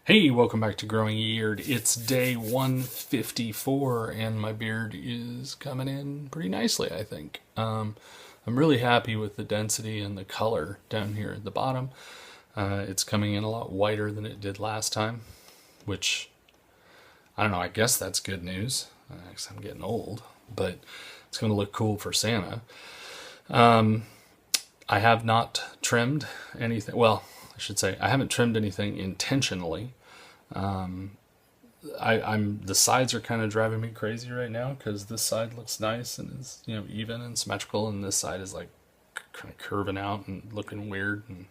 Hey, welcome back to Growing Beard. It's day 154 and my beard is coming in pretty nicely, I think. I'm really happy with the density and the color down here at the bottom. It's coming in a lot whiter than it did last time, which, I don't know, I guess that's good news, because I'm getting old, but it's going to look cool for Santa. I have not trimmed anything. Well, I should say I haven't trimmed anything intentionally. The sides are kind of driving me crazy right now because this side looks nice and is, even and symmetrical, and this side is like kind of curving out and looking weird, and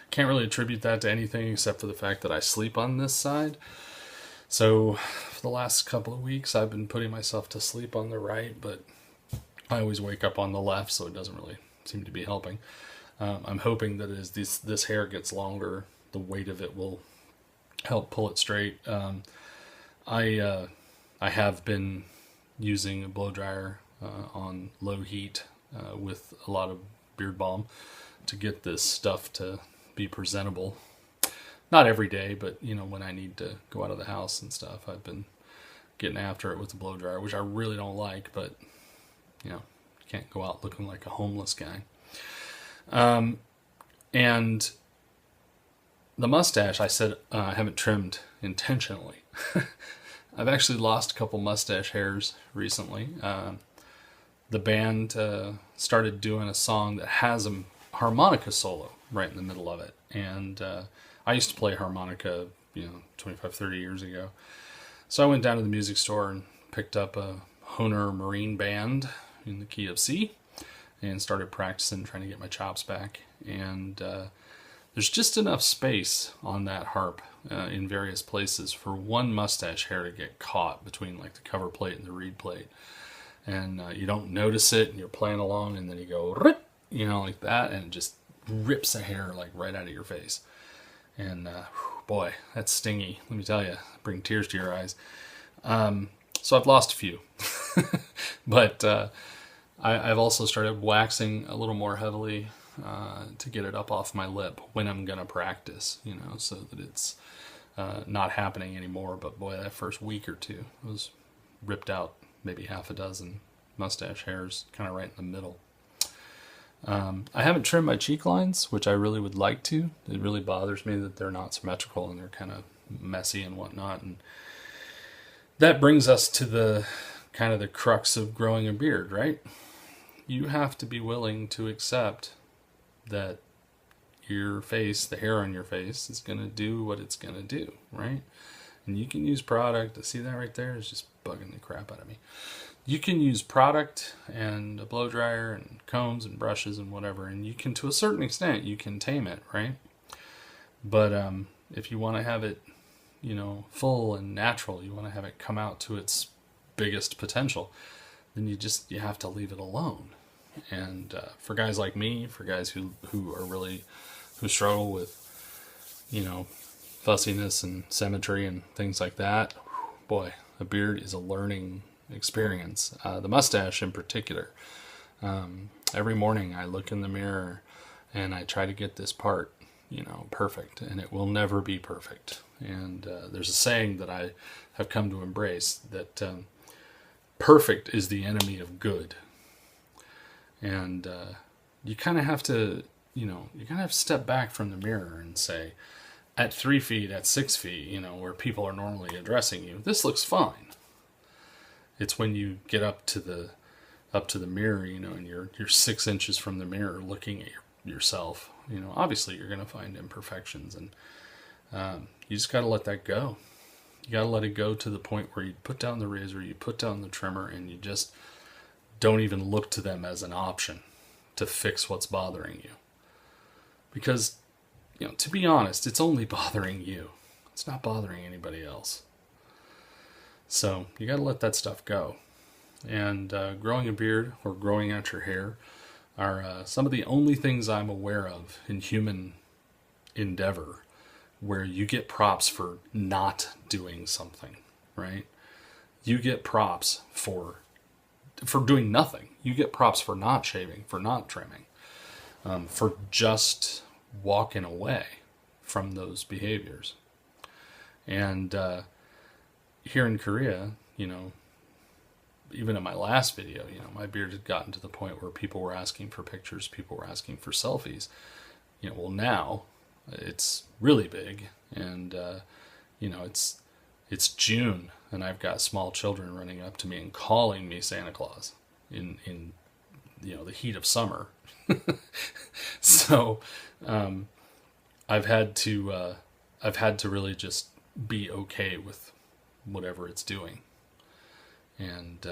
can't really attribute that to anything except for the fact that I sleep on this side. So for the last couple of weeks I've been putting myself to sleep on the right, but I always wake up on the left, so it doesn't really seem to be helping. I'm hoping that as this hair gets longer, the weight of it will help pull it straight. I have been using a blow dryer on low heat with a lot of beard balm to get this stuff to be presentable. Not every day, but when I need to go out of the house and stuff, I've been getting after it with the blow dryer, which I really don't like, but you can't go out looking like a homeless guy. And the mustache, I said I haven't trimmed intentionally. I've actually lost a couple mustache hairs recently. The band started doing a song that has a harmonica solo right in the middle of it. And I used to play harmonica, 25, 30 years ago. So I went down to the music store and picked up a Hohner Marine band in the key of C and started practicing, trying to get my chops back. And there's just enough space on that harp in various places for one mustache hair to get caught between like the cover plate and the reed plate. And you don't notice it, and you're playing along, and then you go, like that, and it just rips a hair like right out of your face. And boy, that's stingy, let me tell you. Bring tears to your eyes. So I've lost a few. But I've also started waxing a little more heavily to get it up off my lip when I'm going to practice, so that it's not happening anymore. But boy, that first week or two was ripped out maybe half a dozen mustache hairs kind of right in the middle. I haven't trimmed my cheek lines, which I really would like to. It really bothers me that they're not symmetrical and they're kind of messy and whatnot. And that brings us to the kind of the crux of growing a beard, right? You have to be willing to accept that your face, the hair on your face, is going to do what it's going to do, right? And you can use product. See that right there? It's just bugging the crap out of me. You can use product and a blow dryer and combs and brushes and whatever, and you can, to a certain extent, you can tame it, right? But if you want to have it, full and natural, you want to have it come out to its biggest potential, then you have to leave it alone. And for guys like me, for guys who struggle with, fussiness and symmetry and things like that, boy, a beard is a learning experience. The mustache in particular. Every morning I look in the mirror and I try to get this part, perfect, and it will never be perfect. And there's a saying that I have come to embrace that perfect is the enemy of good. And you kind of have to, step back from the mirror and say, at 3 feet, at 6 feet, where people are normally addressing you, this looks fine. It's when you get up to the mirror, and you're 6 inches from the mirror looking at yourself, obviously you're going to find imperfections, and you just got to let that go. You got to let it go to the point where you put down the razor, you put down the trimmer, and you just don't even look to them as an option to fix what's bothering you. Because, to be honest, it's only bothering you. It's not bothering anybody else. So you got to let that stuff go. And growing a beard or growing out your hair are some of the only things I'm aware of in human endeavor where you get props for not doing something, right? You get props for doing nothing. You get props for not shaving, for not trimming, for just walking away from those behaviors. And here in Korea, even in my last video, my beard had gotten to the point where people were asking for pictures, people were asking for selfies. Well, now it's really big, and it's June, and I've got small children running up to me and calling me Santa Claus in the heat of summer. So I've had to really just be okay with whatever it's doing, and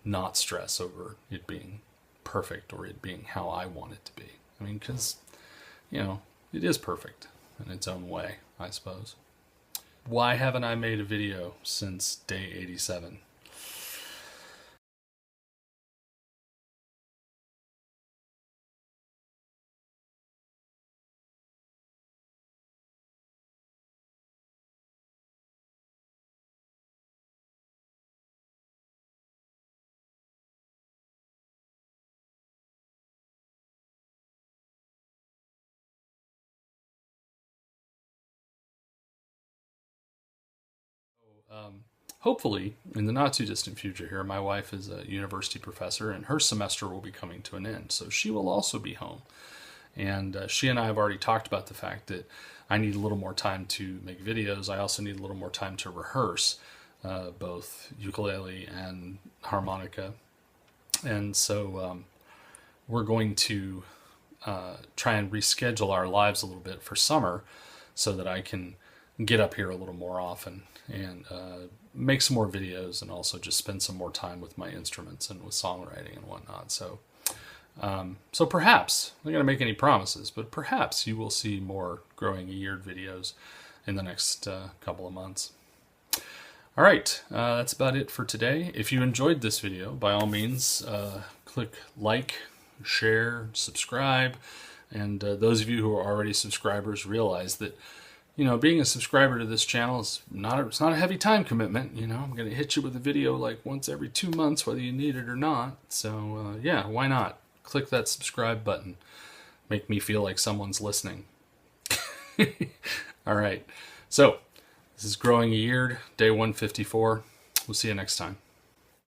not stress over it being perfect or it being how I want it to be. I mean, because it is perfect in its own way, I suppose. Why haven't I made a video since day 87? Hopefully, in the not too distant future here, my wife is a university professor and her semester will be coming to an end. So she will also be home. And she and I have already talked about the fact that I need a little more time to make videos. I also need a little more time to rehearse both ukulele and harmonica. And so we're going to try and reschedule our lives a little bit for summer so that I can get up here a little more often and make some more videos, and also just spend some more time with my instruments and with songwriting and whatnot. So perhaps, I'm not going to make any promises, but perhaps you will see more Growing a Year videos in the next couple of months. All right, that's about it for today. If you enjoyed this video, by all means, click like, share, subscribe. And those of you who are already subscribers realize that being a subscriber to this channel is it's not a heavy time commitment. I'm going to hit you with a video like once every 2 months, whether you need it or not. So yeah, why not? Click that subscribe button. Make me feel like someone's listening. All right. So this is Growing a Year, day 154. We'll see you next time.